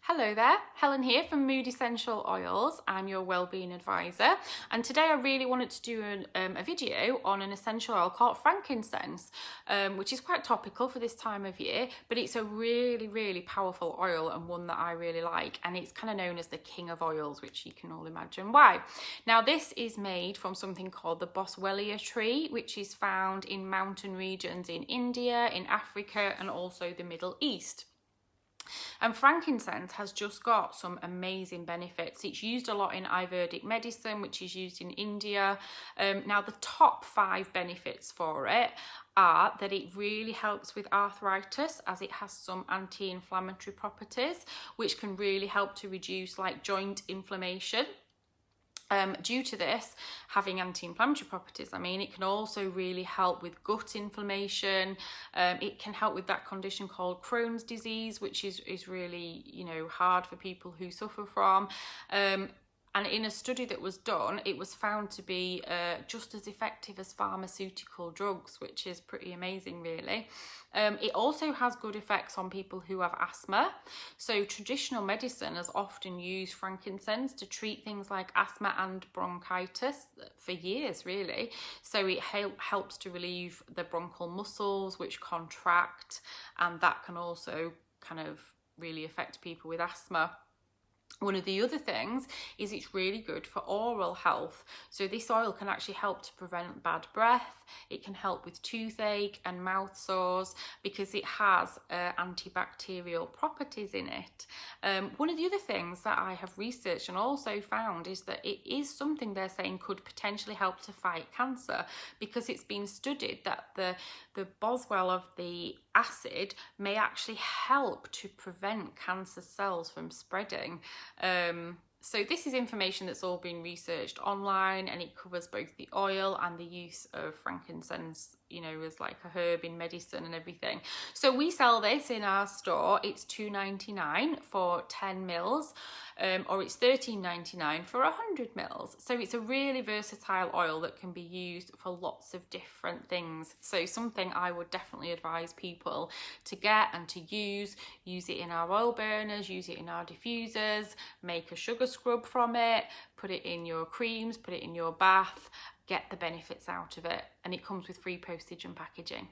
Hello there, Helen here from Mood Essential Oils. I'm your wellbeing advisor, and today I really wanted to do a video on an essential oil called frankincense, which is quite topical for this time of year, but it's a really powerful oil and one that I really like, and it's kind of known as the king of oils, which you can all imagine why. Now this is made from something called the boswellia tree, which is found in mountain regions in India, in Africa, and also the Middle East. And frankincense has just got some amazing benefits. It's used a lot in Ayurvedic medicine, which is used in India. Now, the top 5 benefits for it are that it really helps with arthritis, as it has some anti-inflammatory properties, which can really help to reduce like joint inflammation. Due to this having anti-inflammatory properties, it can also really help with gut inflammation. It can help with that condition called Crohn's disease, which is really, hard for people who suffer from. And in a study that was done, it was found to be just as effective as pharmaceutical drugs, which is pretty amazing, really. It also has good effects on people who have asthma. So traditional medicine has often used frankincense to treat things like asthma and bronchitis for years, really. So it helps to relieve the bronchial muscles, which contract, and that can also kind of really affect people with asthma. One of the other things is it's really good for oral health. So this oil can actually help to prevent bad breath. It can help with toothache and mouth sores because it has antibacterial properties in it. One of the other things that I have researched and also found is that it is something they're saying could potentially help to fight cancer, because it's been studied that the boswell of the acid may actually help to prevent cancer cells from spreading. So this is information that's all been researched online, and it covers both the oil and the use of frankincense, as like a herb in medicine and everything. So we sell this in our store. It's $2.99 for 10 mils, or it's $13.99 for 100 mils. So it's a really versatile oil that can be used for lots of different things. So something I would definitely advise people to get and to use it in our oil burners, use it in our diffusers, make a sugar scrub from it, put it in your creams, put it in your bath, get the benefits out of it. And it comes with free postage and packaging.